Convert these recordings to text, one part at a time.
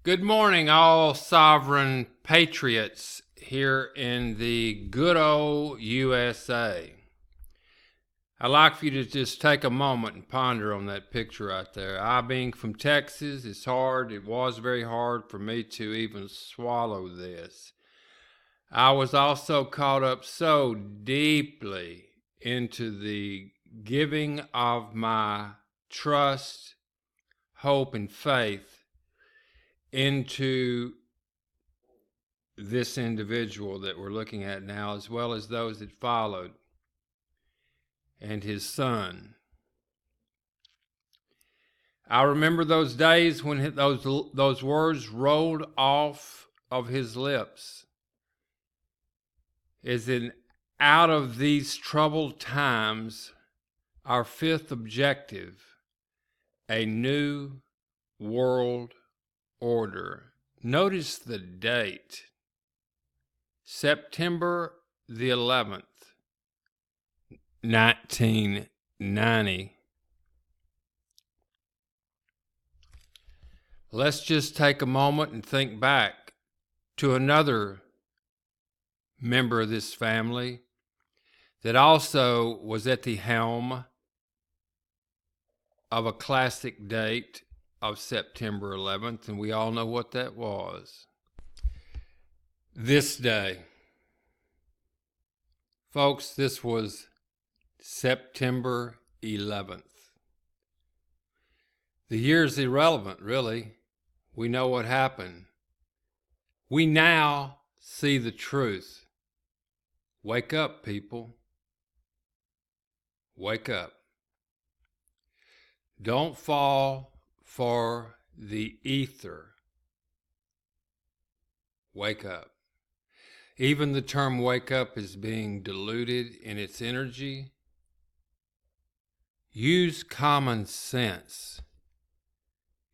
Good morning, all sovereign patriots here in the good old USA. I'd like for you to just take a moment and ponder on that picture right there. I being from Texas, it was very hard for me to even swallow this. I was also caught up so deeply into the giving of my trust, hope, and faith into this individual that we're looking at now, as well as those that followed, and his son. I remember those days when those words rolled off of his lips, as in, out of these troubled times, our fifth objective, a new world order. Notice the date, September the 11th, 1990. Let's just take a moment and think back to another member of this family that also was at the helm of a classic date of September 11th, and we all know what that was. This day. Folks, this was September 11th. The year's irrelevant, really. We know what happened. We now see the truth. Wake up, people. Wake up. Don't fall for the ether. Wake up. Even the term wake up is being diluted in its energy. Use common sense.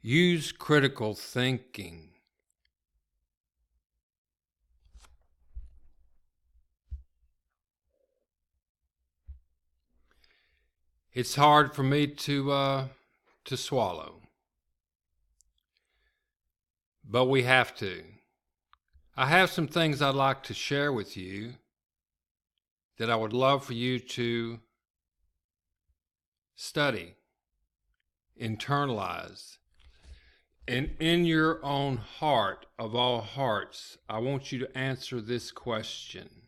Use critical thinking. It's hard for me to swallow, but we have to. I have some things I'd like to share with you that I would love for you to study, internalize, and in your own heart of all hearts, I want you to answer this question.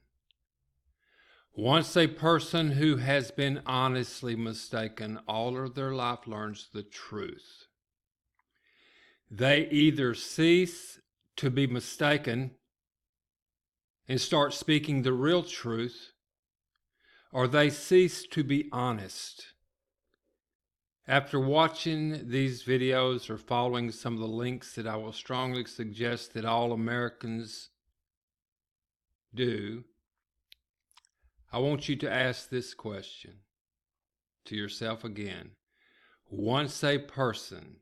Once a person who has been honestly mistaken all of their life learns the truth, they either cease to be mistaken and start speaking the real truth, or they cease to be honest. After watching these videos or following some of the links that I will strongly suggest that all Americans do, I want you to ask this question to yourself again. Once a person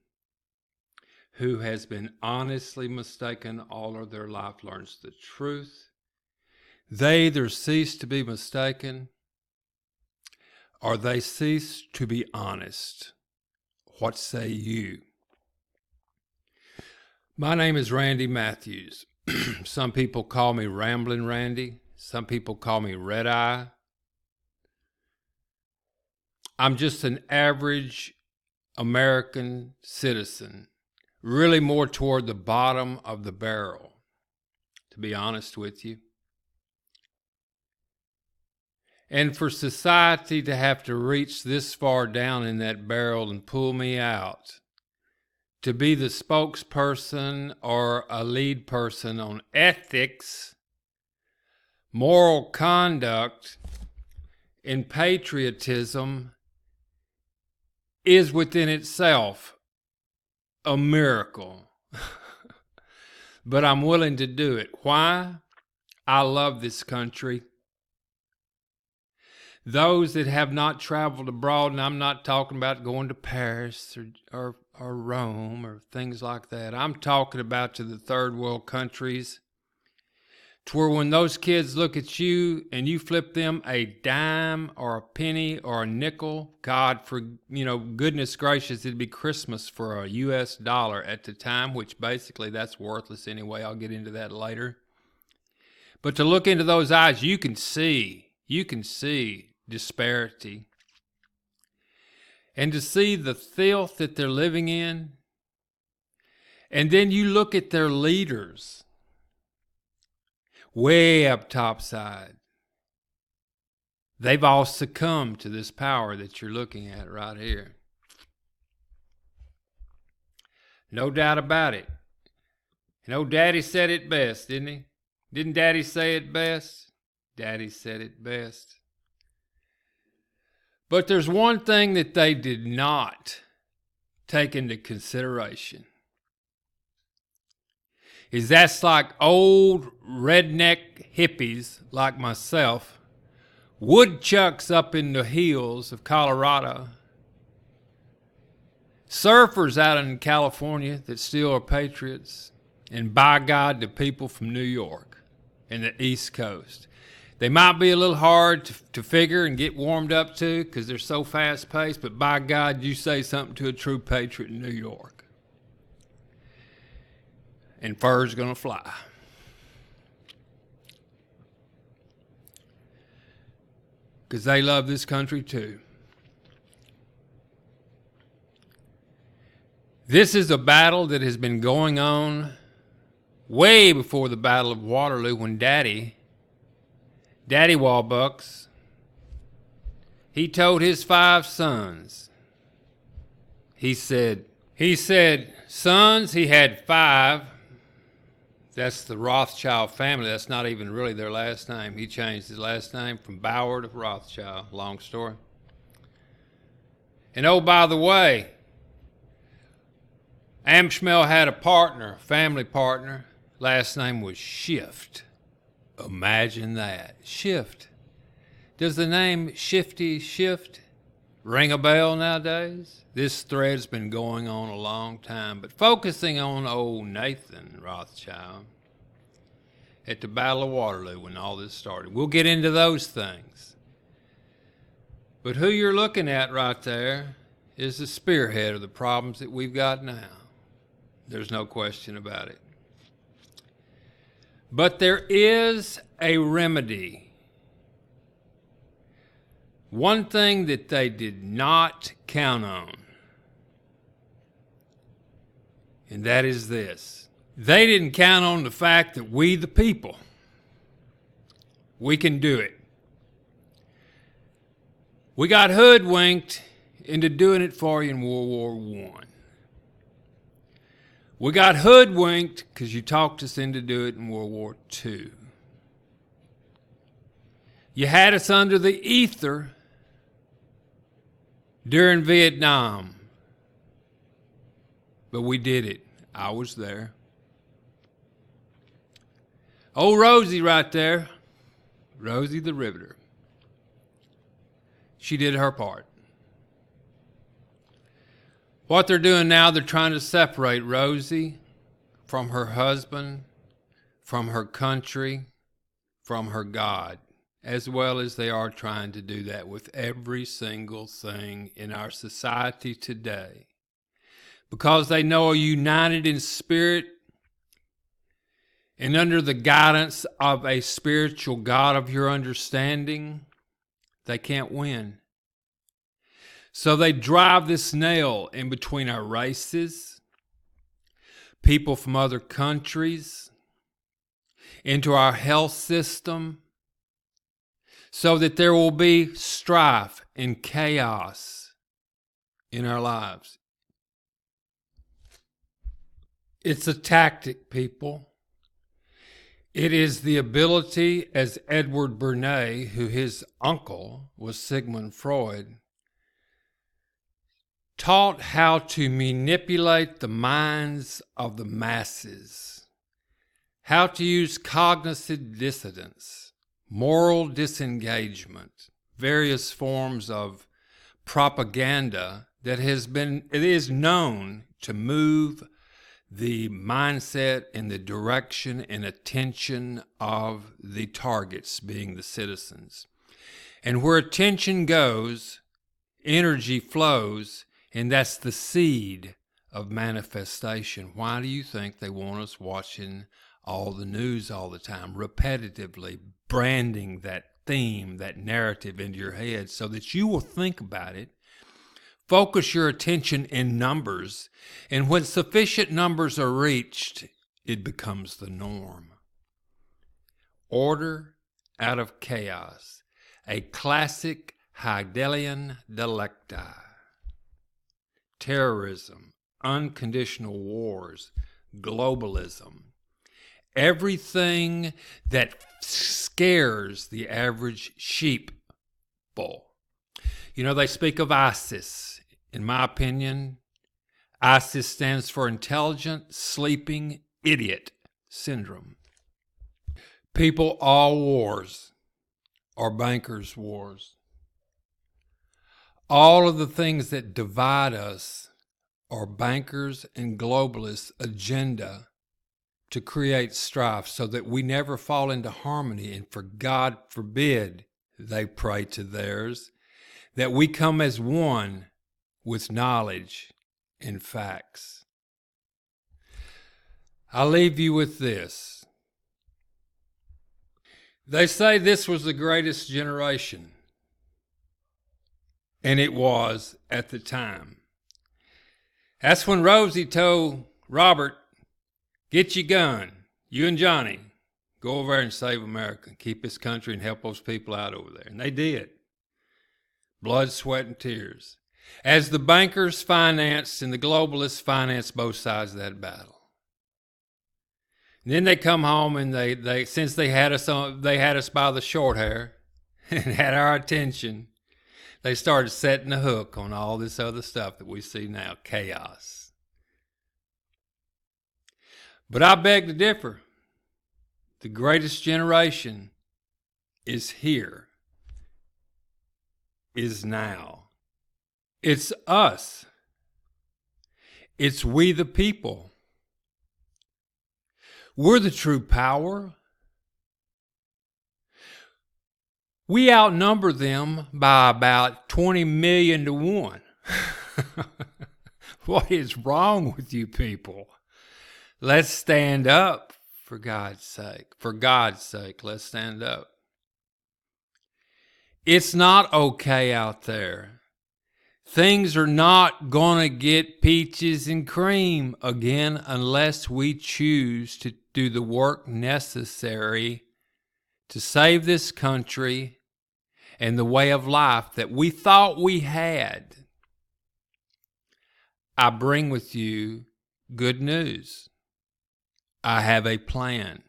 who has been honestly mistaken all of their life learns the truth, they either cease to be mistaken or they cease to be honest. What say you? My name is Randy Matthews. Some people call me Ramblin' Randy. Some people call me Red Eye. I'm just an average American citizen, really more toward the bottom of the barrel, to be honest with you. And for society to have to reach this far down in that barrel and pull me out, to be the spokesperson or a lead person on ethics, moral conduct, and patriotism is within itself a miracle. But I'm willing to do it. Why? I love this country. Those that have not traveled abroad, and I'm not talking about going to Paris or Rome or things like that. I'm talking about to the third world countries, to where when those kids look at you and you flip them a dime or a penny or a nickel, God, for, goodness gracious, it'd be Christmas for a US dollar at the time, which basically that's worthless anyway. I'll get into that later. But to look into those eyes, you can see disparity. And to see the filth that they're living in. And then you look at their leaders. Way up topside. They've all succumbed to this power that you're looking at right here. No doubt about it. Daddy said it best, didn't he? Didn't Daddy say it best? Daddy said it best. But there's one thing that they did not take into consideration. Is that's like old redneck hippies like myself, woodchucks up in the hills of Colorado, surfers out in California that still are patriots, and by God, the people from New York and the East Coast. They might be a little hard to figure and get warmed up to because they're so fast-paced, but by God, you say something to a true patriot in New York. And fur's going to fly. Because they love this country too. This is a battle that has been going on way before the Battle of Waterloo when Daddy Warbucks, he told his 5 sons, he said, sons, he had 5. That's the Rothschild family. That's not even really their last name. He changed his last name from Bauer to Rothschild. Long story. And oh, by the way, Amschmel had a partner, family partner. Last name was Shift. Imagine that. Shift. Does the name Shifty Shift ring a bell nowadays? This thread's been going on a long time, but focusing on old Nathan Rothschild at the Battle of Waterloo when all this started. We'll get into those things. But who you're looking at right there is the spearhead of the problems that we've got now. There's no question about it. But there is a remedy. One thing that they did not count on, and that is this. They didn't count on the fact that we, the people, we can do it. We got hoodwinked into doing it for you in World War I. We got hoodwinked because you talked us into doing it in World War II. You had us under the ether during Vietnam. But we did it. I was there. Old Rosie right there, Rosie the Riveter. She did her part. What they're doing now, they're trying to separate Rosie from her husband, from her country, from her God, as well as they are trying to do that with every single thing in our society today. Because they know are united in spirit and under the guidance of a spiritual God of your understanding, they can't win. So they drive this nail in between our races, people from other countries, into our health system, so that there will be strife and chaos in our lives. It's a tactic, people. It is the ability, as Edward Bernays, who his uncle was Sigmund Freud, taught how to manipulate the minds of the masses, how to use cognitive dissonance, moral disengagement, various forms of propaganda that it is known to move the mindset and the direction and attention of the targets, being the citizens. And where attention goes, energy flows, and that's the seed of manifestation. Why do you think they want us watching all the news all the time, repetitively branding that theme, that narrative into your head so that you will think about it, focus your attention in numbers, and when sufficient numbers are reached, it becomes the norm. Order out of chaos, a classic Hegelian dialectic. Terrorism, unconditional wars, globalism, everything that scares the average sheeple. You know, they speak of ISIS. In my opinion, ISIS stands for Intelligent Sleeping Idiot Syndrome. People, all wars are bankers' wars. All of the things that divide us are bankers' and globalists' agenda to create strife so that we never fall into harmony, and for God forbid they pray to theirs, that we come as one with knowledge and facts. I'll leave you with this. They say this was the greatest generation, and it was at the time. That's when Rosie told Robert, "Get your gun, you and Johnny, go over there and save America, keep this country and help those people out over there." And they did. Blood, sweat, and tears. As the bankers financed and the globalists financed both sides of that battle. And then they come home and they since they had us by the short hair and had our attention, they started setting the hook on all this other stuff that we see now, chaos. But I beg to differ. The greatest generation is here, is now. It's us. It's we the people. We're the true power. We outnumber them by about 20 million to 1. What is wrong with you people? Let's stand up, for God's sake. For God's sake, let's stand up. It's not okay out there. Things are not going to get peaches and cream again unless we choose to do the work necessary to save this country and the way of life that we thought we had. I bring with you good news. I have a plan.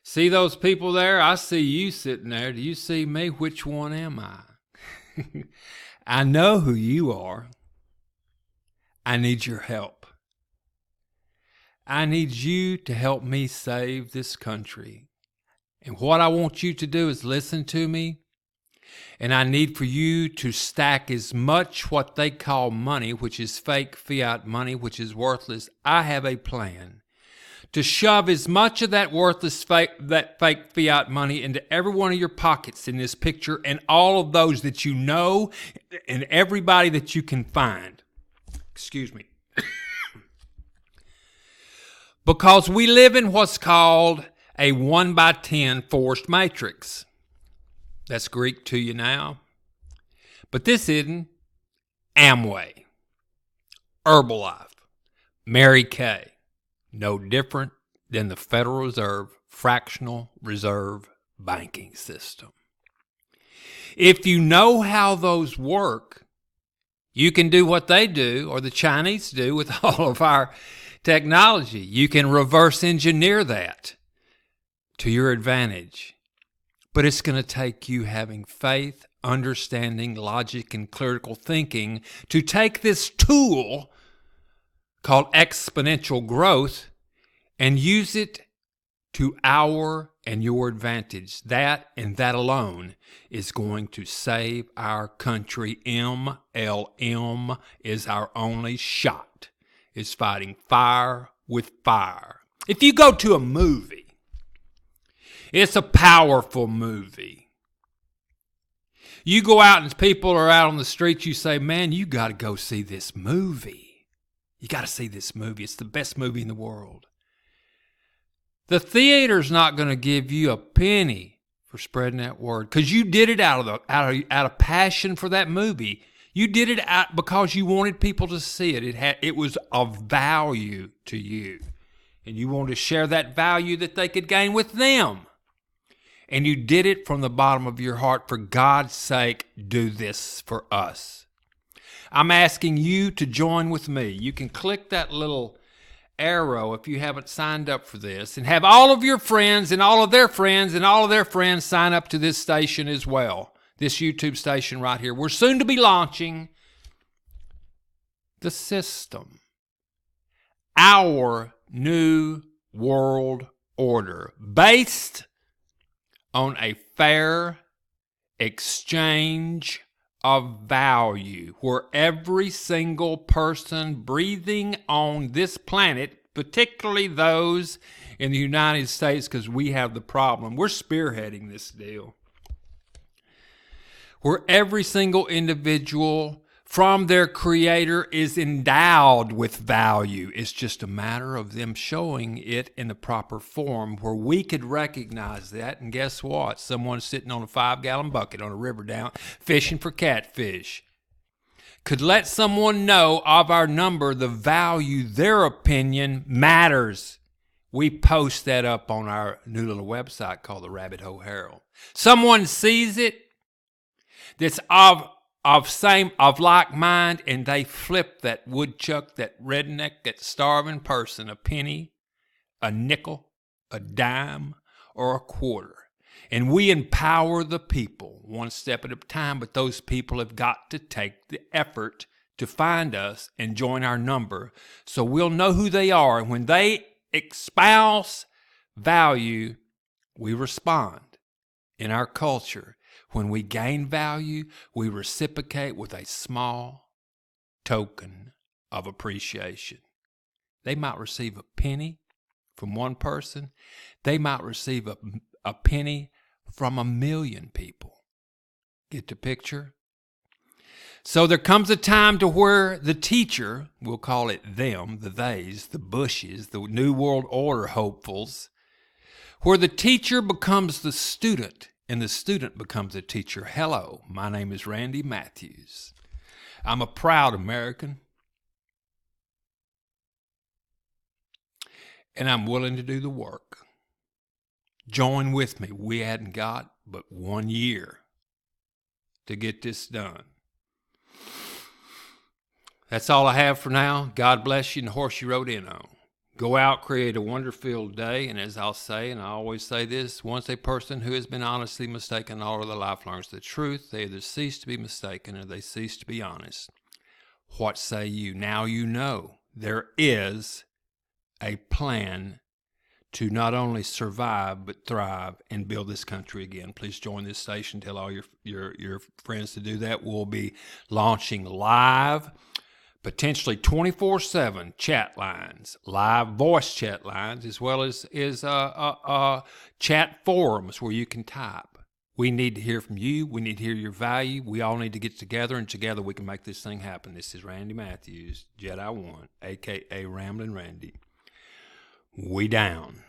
See those people there? I see you sitting there. Do you see me? Which one am I? I know who you are. I need your help. I need you to help me save this country. And what I want you to do is listen to me. And I need for you to stack as much what they call money, which is fake fiat money, which is worthless. I have a plan to shove as much of that worthless fake fiat money into every one of your pockets in this picture, and all of those that you know, and everybody that you can find. Excuse me. Because we live in what's called a 1x10 forced matrix. That's Greek to you now. But this isn't. Amway, Herbalife, Mary Kay. No different than the Federal Reserve fractional reserve banking system. If you know how those work, you can do what they do, or the Chinese do with all of our technology. You can reverse engineer that to your advantage. But it's going to take you having faith, understanding, logic, and critical thinking to take this tool called exponential growth and use it to our and your advantage. That and that alone is going to save our country. MLM is our only shot is fighting fire with fire. If you go to a movie, it's a powerful movie. You go out and people are out on the streets, you say, man, you got to go see this movie. You got to see this movie. It's the best movie in the world. The theater's not going to give you a penny for spreading that word because you did it out of passion for that movie. You did it out because you wanted people to see it. It was of value to you, and you wanted to share that value that they could gain with them. And you did it from the bottom of your heart. For God's sake, do this for us. I'm asking you to join with me. You can click that little arrow if you haven't signed up for this, and have all of your friends and all of their friends and all of their friends sign up to this station as well. This YouTube station right here. We're soon to be launching the system. Our new world order based on a fair exchange of value where every single person breathing on this planet, particularly those in the United States, because we have the problem. We're spearheading this deal. Where every single individual from their creator is endowed with value. It's just a matter of them showing it in the proper form where we could recognize that. And guess what? Someone sitting on a 5-gallon bucket on a river down fishing for catfish could let someone know of our number, the value, their opinion matters. We post that up on our new little website called the Rabbit Hole Herald. Someone sees it that's of like mind, and they flip that woodchuck, that redneck, that starving person a penny, a nickel, a dime, or a quarter. And we empower the people one step at a time, but those people have got to take the effort to find us and join our number so we'll know who they are. And when they espouse value, we respond. In our culture, when we gain value, we reciprocate with a small token of appreciation. They might receive a penny from one person. They might receive a penny from 1,000,000 people. Get the picture? So there comes a time to where the teacher, we'll call it them, the theys, the Bushes, the New World Order hopefuls, where the teacher becomes the student and the student becomes a teacher. Hello, my name is Randy Matthews. I'm a proud American, and I'm willing to do the work. Join with me. We hadn't got but 1 year to get this done. That's all I have for now. God bless you and the horse you rode in on. Go out, create a wonder-filled day, and as I'll say, and I always say this, once a person who has been honestly mistaken all of their life learns the truth, they either cease to be mistaken or they cease to be honest. What say you? Now you know there is a plan to not only survive but thrive and build this country again. Please join this station. Tell all your friends to do that. We'll be launching live, potentially 24/7 chat lines, live voice chat lines, as well as chat forums where you can type. We need to hear from you. We need to hear your value. We all need to get together, and together we can make this thing happen. This is Randy Matthews, Jedi One, a.k.a. Ramblin' Randy. We down.